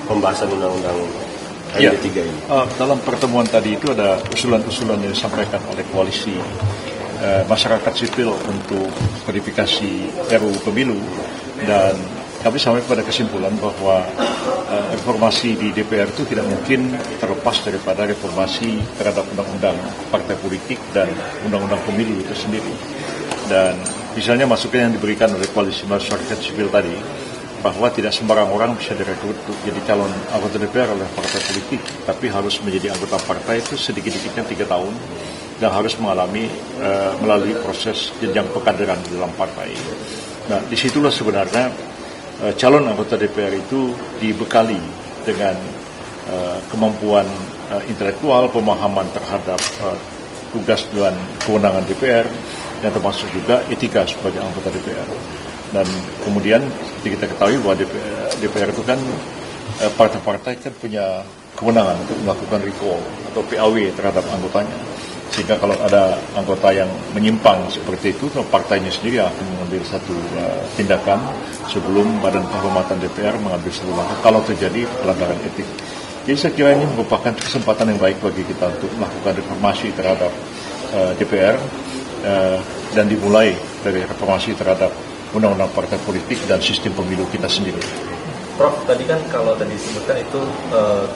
pembahasan undang-undang Ya, MD3 ini? dalam pertemuan tadi itu ada usulan-usulan yang disampaikan oleh koalisi masyarakat sipil untuk verifikasi RUU Pemilu, dan kami sampai pada kesimpulan bahwa reformasi di DPR itu tidak mungkin terlepas daripada reformasi terhadap undang-undang partai politik dan undang-undang pemilu itu sendiri. Dan misalnya masukan yang diberikan oleh koalisi masyarakat sipil tadi, bahwa tidak sembarang orang bisa direkrut untuk jadi calon anggota DPR oleh partai politik, tapi harus menjadi anggota partai itu sedikit-sedikitnya 3 tahun dan harus melalui proses jenjang pekaderan di dalam partai. Nah, disitulah sebenarnya calon anggota DPR itu dibekali dengan kemampuan intelektual, pemahaman terhadap tugas dan kewenangan DPR, dan termasuk juga etika sebagai anggota DPR. Dan kemudian kita ketahui bahwa DPR itu kan partai-partai kan punya kewenangan untuk melakukan recall atau PAW terhadap anggotanya. Sehingga kalau ada anggota yang menyimpang seperti itu, partainya sendiri akan mengambil satu tindakan sebelum Badan Kehormatan DPR mengambil satu langkah kalau terjadi pelanggaran etik. Jadi saya kira ini merupakan kesempatan yang baik bagi kita untuk melakukan reformasi terhadap DPR dan dimulai dari reformasi terhadap undang-undang partai politik dan sistem pemilu kita sendiri. Prof, tadi kan kalau tadi disebutkan itu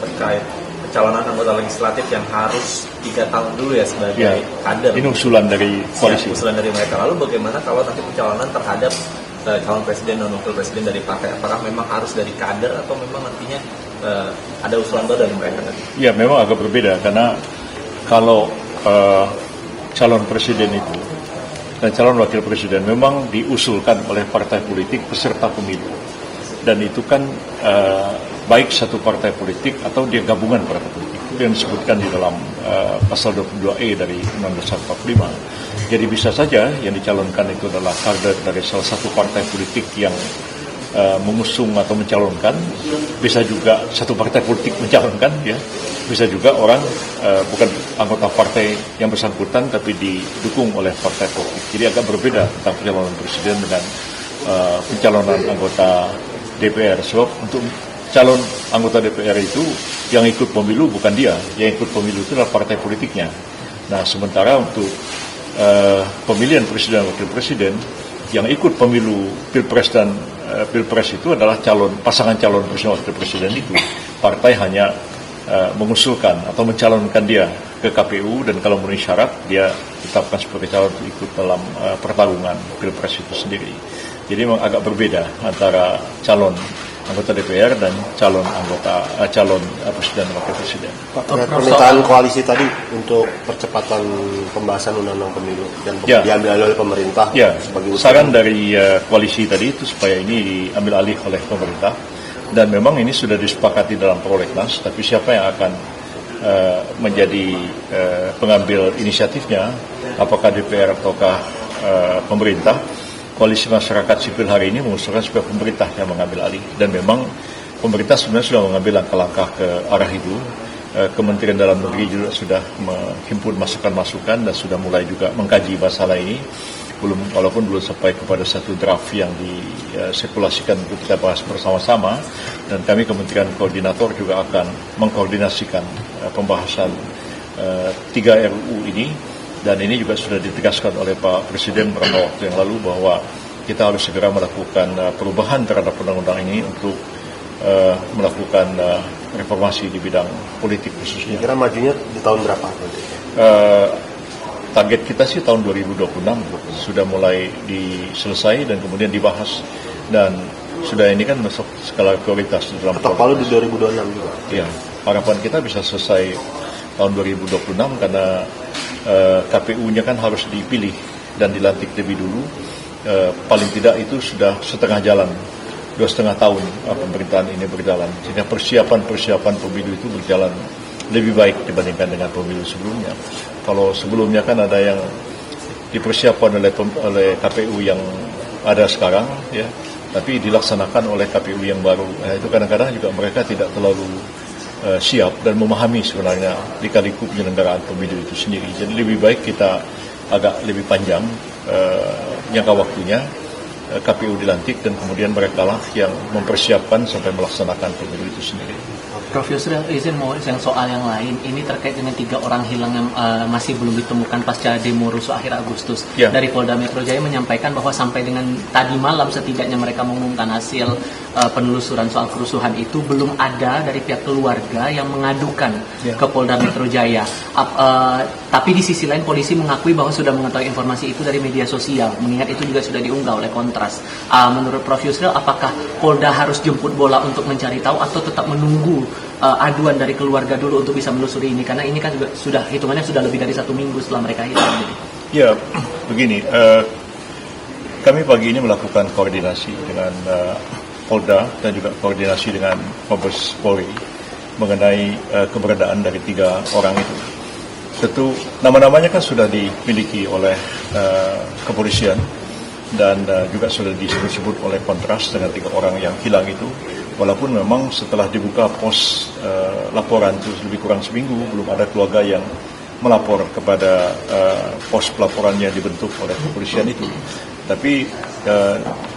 terkait pencalonan anggota legislatif yang harus 3 tahun dulu ya sebagai kader. Ini usulan dari koalisi. Ya, usulan dari mereka. Lalu bagaimana kalau nanti pencalonan terhadap calon presiden dan wakil presiden dari partai? Apakah memang harus dari kader atau memang nantinya ada usulan baru dari mereka tadi? Ya, memang agak berbeda karena kalau calon presiden itu dan calon wakil presiden memang diusulkan oleh partai politik peserta pemilu, dan itu kan baik satu partai politik atau dia gabungan partai politik, itu yang disebutkan di dalam pasal 22E dari Undang-Undang 45. Jadi bisa saja yang dicalonkan itu adalah kader dari salah satu partai politik yang mengusung atau mencalonkan, bisa juga satu partai politik mencalonkan, ya, bisa juga orang bukan anggota partai yang bersangkutan tapi didukung oleh partai politik. Jadi agak berbeda tentang pencalonan presiden dengan pencalonan anggota DPR. Sebab untuk calon anggota DPR itu yang ikut pemilu bukan dia, yang ikut pemilu itu adalah partai politiknya. Nah, sementara untuk pemilihan presiden dan wakil presiden, yang ikut pemilu pilpres dan pilpres itu adalah pasangan calon presiden wakil presiden itu. Partai hanya mengusulkan atau mencalonkan dia ke KPU, dan kalau memenuhi syarat dia ditetapkan sebagai calon untuk ikut dalam pertarungan pilpres itu sendiri. Jadi memang agak berbeda antara calon anggota DPR dan calon presiden dan wakil presiden. Pak, permintaan koalisi tadi untuk percepatan pembahasan undang-undang pemilu dan diambil oleh pemerintah sebagai saran dari koalisi tadi itu supaya ini diambil alih oleh pemerintah, dan memang ini sudah disepakati dalam prolegnas, tapi siapa yang akan menjadi pengambil inisiatifnya, apakah DPR ataukah pemerintah? Koalisi masyarakat sipil hari ini mengusulkan supaya pemerintah yang mengambil alih, dan memang pemerintah sebenarnya sudah mengambil langkah-langkah ke arah itu. Kementerian Dalam Negeri juga sudah menghimpun masukan-masukan dan sudah mulai juga mengkaji masalah ini, walaupun belum sampai kepada satu draft yang disirkulasikan untuk kita bahas bersama-sama, dan kami Kementerian Koordinator juga akan mengkoordinasikan pembahasan 3 RUU ini. Dan ini juga sudah ditegaskan oleh Pak Presiden beberapa waktu yang lalu bahwa kita harus segera melakukan perubahan terhadap undang-undang ini untuk melakukan reformasi di bidang politik khususnya. Kira majunya di tahun berapa? Target kita sih tahun 2026 sudah mulai diselesai dan kemudian dibahas, dan sudah ini kan masuk skala prioritas dalam atau kalau di 2026 juga. Ya, harapan kita bisa selesai tahun 2026 karena KPU-nya kan harus dipilih dan dilantik lebih dulu. Paling tidak itu sudah setengah jalan, 2,5 tahun pemerintahan ini berjalan, sehingga persiapan pemilu itu berjalan lebih baik dibandingkan dengan pemilu sebelumnya. Kalau sebelumnya kan ada yang dipersiapkan oleh KPU yang ada sekarang, ya, tapi dilaksanakan oleh KPU yang baru. Itu kadang-kadang juga mereka tidak terlalu siap dan memahami sebenarnya lika-liku penyelenggaraan pemilu itu sendiri. Jadi lebih baik kita agak lebih panjang jangka waktunya, KPU dilantik dan kemudian mereka lah yang mempersiapkan sampai melaksanakan pemilu itu sendiri. Prof. Yusril, izin mau yang soal yang lain, ini terkait dengan 3 orang hilang yang masih belum ditemukan pasca demo rusuh akhir Agustus. Ya. Dari Polda Metro Jaya menyampaikan bahwa sampai dengan tadi malam setidaknya mereka mengumumkan hasil penelusuran soal kerusuhan itu, belum ada dari pihak keluarga yang mengadukan ke Polda Metro Jaya. Tapi di sisi lain polisi mengakui bahwa sudah mengetahui informasi itu dari media sosial, mengingat itu juga sudah diunggah oleh Kontras. Menurut Prof. Yusril, apakah Polda harus jemput bola untuk mencari tahu atau tetap menunggu aduan dari keluarga dulu untuk bisa menelusuri ini, karena ini kan juga sudah hitungannya sudah lebih dari 1 minggu setelah mereka hilang. Ya, begini, kami pagi ini melakukan koordinasi dengan Polda dan juga koordinasi dengan Mabes Polri mengenai keberadaan dari 3 orang itu. Tentu nama-namanya kan sudah dimiliki oleh kepolisian dan juga sudah disebut-sebut oleh Kontras dengan 3 orang yang hilang itu. Walaupun memang setelah dibuka pos laporan itu lebih kurang seminggu, belum ada keluarga yang melapor kepada pos pelaporannya dibentuk oleh kepolisian itu. Tapi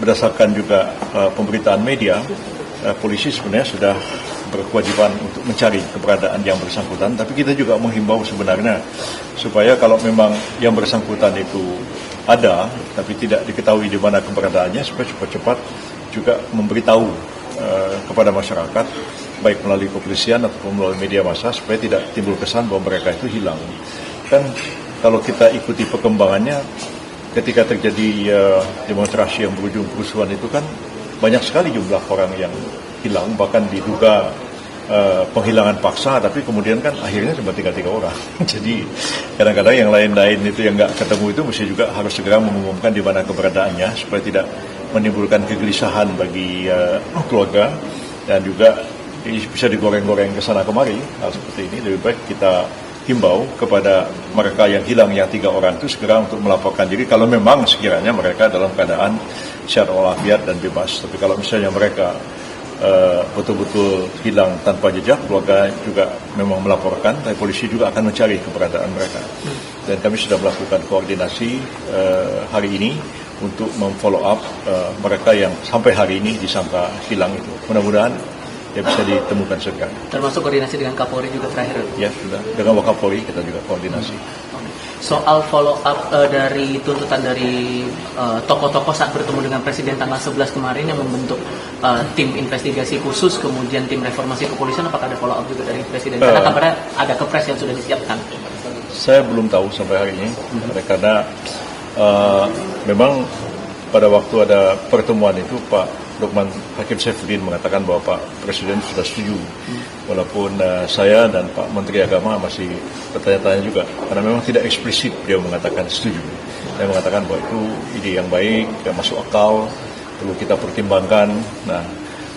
berdasarkan juga pemberitaan media, polisi sebenarnya sudah berkewajiban untuk mencari keberadaan yang bersangkutan. Tapi kita juga menghimbau sebenarnya supaya kalau memang yang bersangkutan itu ada, tapi tidak diketahui di mana keberadaannya, supaya cepat-cepat juga memberitahu kepada masyarakat, baik melalui kepolisian ataupun melalui media massa, supaya tidak timbul kesan bahwa mereka itu hilang. Kan kalau kita ikuti perkembangannya, ketika terjadi demonstrasi yang berujung kerusuhan itu kan banyak sekali jumlah orang yang hilang, bahkan diduga penghilangan paksa, tapi kemudian kan akhirnya cuma 3 orang. Jadi kadang-kadang yang lain-lain itu yang nggak ketemu itu mesti juga harus segera mengumumkan di mana keberadaannya, supaya tidak menimbulkan kegelisahan bagi keluarga dan juga bisa digoreng-goreng ke sana kemari. Hal seperti ini lebih baik kita himbau kepada mereka yang hilang yang 3 orang itu segera untuk melaporkan diri kalau memang sekiranya mereka dalam keadaan sehat walafiat dan bebas. Tapi kalau misalnya mereka betul-betul hilang tanpa jejak, keluarga juga memang melaporkan, tapi polisi juga akan mencari keberadaan mereka. Dan kami sudah melakukan koordinasi hari ini untuk memfollow up mereka yang sampai hari ini disangka hilang itu. Mudah-mudahan ya bisa ditemukan segera. Termasuk koordinasi dengan Kapolri juga terakhir? Ya, sudah. Dengan Wakapolri kita juga koordinasi. Soal follow up dari tuntutan dari tokoh-tokoh saat bertemu dengan Presiden tanggal 11 kemarin yang membentuk tim investigasi khusus, kemudian tim reformasi kepolisian, apakah ada follow up juga dari Presiden? Karena kabarnya ada kepres yang sudah disiapkan. Saya belum tahu sampai hari ini, karena memang pada waktu ada pertemuan itu Pak Lukman Hakim Saifuddin mengatakan bahwa Pak Presiden sudah setuju. Walaupun saya dan Pak Menteri Agama masih bertanya-tanya juga, karena memang tidak eksplisit dia mengatakan setuju. Saya mengatakan bahwa itu ide yang baik, yang masuk akal, perlu kita pertimbangkan. Nah,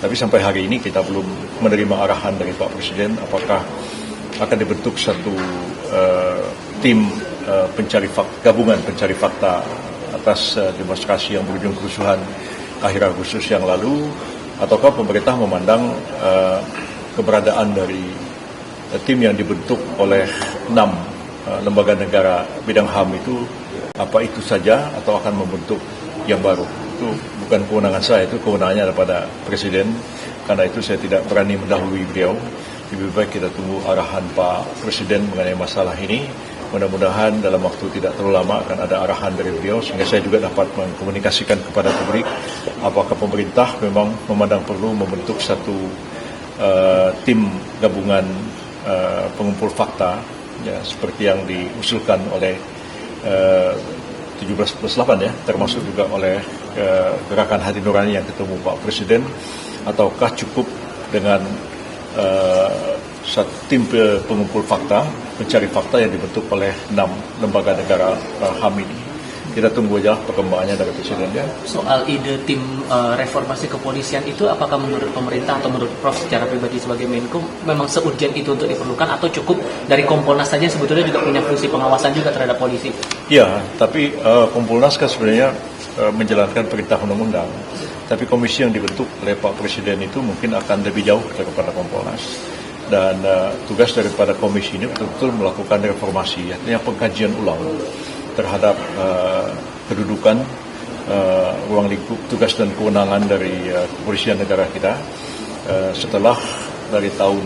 tapi sampai hari ini kita belum menerima arahan dari Pak Presiden apakah akan dibentuk satu tim pencari fakta, gabungan pencari fakta atas demonstrasi yang berujung kerusuhan akhir Agustus yang lalu, ataukah pemerintah memandang keberadaan dari tim yang dibentuk oleh 6 lembaga negara bidang HAM itu apa itu saja, atau akan membentuk yang baru. Itu bukan kewenangan saya, itu kewenangannya daripada Presiden. Karena itu saya tidak berani mendahului beliau. Lebih baik kita tunggu arahan Pak Presiden mengenai masalah ini. Mudah-mudahan dalam waktu tidak terlalu lama akan ada arahan dari beliau, sehingga saya juga dapat mengkomunikasikan kepada publik apakah pemerintah memang memandang perlu membentuk satu tim gabungan pengumpul fakta, ya, seperti yang diusulkan oleh 17+8 ya, termasuk juga oleh Gerakan Hati Nurani yang ketemu Pak Presiden, ataukah cukup dengan satu tim pengumpul fakta, pencari fakta yang dibentuk oleh 6 lembaga negara HAM ini. Kita tunggu aja perkembangannya dari Presiden. Ya. Soal ide tim reformasi kepolisian itu, apakah menurut pemerintah atau menurut Prof secara pribadi sebagai Menko memang seurgent itu untuk diperlukan, atau cukup dari Kompolnas saja sebetulnya juga punya fungsi pengawasan juga terhadap polisi? Ya, tapi Kompolnas kan sebenarnya menjalankan perintah undang-undang. Tapi komisi yang dibentuk oleh Pak Presiden itu mungkin akan lebih jauh daripada Kompolnas. Dan tugas daripada komisi ini betul-betul melakukan reformasi, artinya pengkajian ulang terhadap kedudukan ruang lingkup tugas dan kewenangan dari kepolisian negara kita setelah dari tahun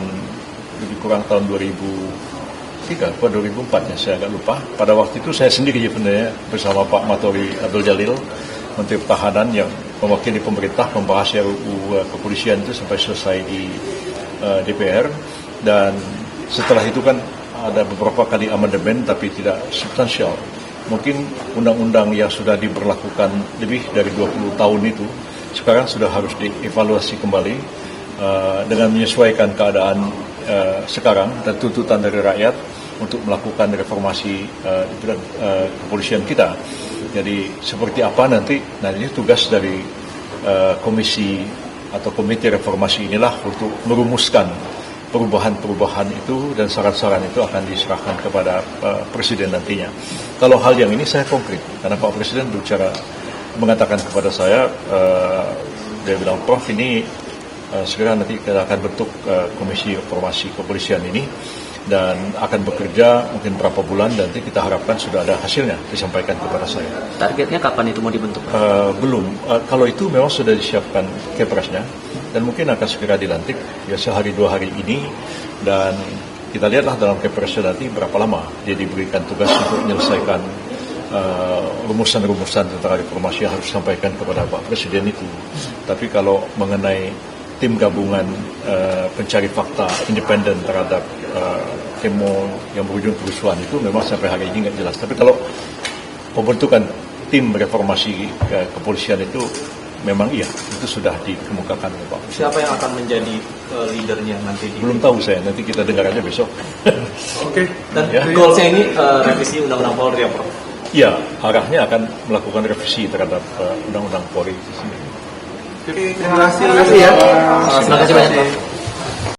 lebih kurang tahun 2003 atau 2004 ya, saya agak lupa. Pada waktu itu saya sendiri sebenarnya bersama Pak Matori Abdul Jalil, Menteri Pertahanan yang mewakili pemerintah membahas RUU kepolisian itu sampai selesai di DPR, dan setelah itu kan ada beberapa kali amandemen tapi tidak substansial. Mungkin undang-undang yang sudah diberlakukan lebih dari 20 tahun itu sekarang sudah harus dievaluasi kembali dengan menyesuaikan keadaan sekarang dan tuntutan dari rakyat untuk melakukan reformasi kepolisian kita. Jadi seperti apa nanti, ini tugas dari komisi atau komite reformasi inilah untuk merumuskan perubahan-perubahan itu, dan saran-saran itu akan diserahkan kepada Presiden nantinya. Kalau hal yang ini saya konkret, karena Pak Presiden mengatakan kepada saya, dia bilang, Prof, ini segera nanti kita akan bentuk komisi reformasi kepolisian ini, dan akan bekerja mungkin berapa bulan, dan nanti kita harapkan sudah ada hasilnya disampaikan kepada saya. Targetnya kapan itu mau dibentuk? Belum. Kalau itu memang sudah disiapkan kepresnya, dan mungkin akan segera dilantik ya sehari 2 hari ini, dan kita lihatlah dalam kepresnya nanti berapa lama dia diberikan tugas untuk menyelesaikan rumusan-rumusan tentang reformasi yang harus disampaikan kepada Pak Presiden itu. Tapi kalau mengenai tim gabungan pencari fakta independen terhadap demo yang berujung kerusuhan itu memang sampai hari ini nggak jelas. Tapi kalau pembentukan tim reformasi kepolisian itu memang iya, itu sudah dikemukakan Pak. Siapa yang akan menjadi leadernya nanti? Belum tahu saya, nanti kita dengar aja besok. Oke. Dan goalsnya ini revisi Undang-Undang Polri ya, Prof? Iya, arahnya akan melakukan revisi terhadap Undang-Undang Polri. Terima kasih ya. Terima kasih banyak, Prof.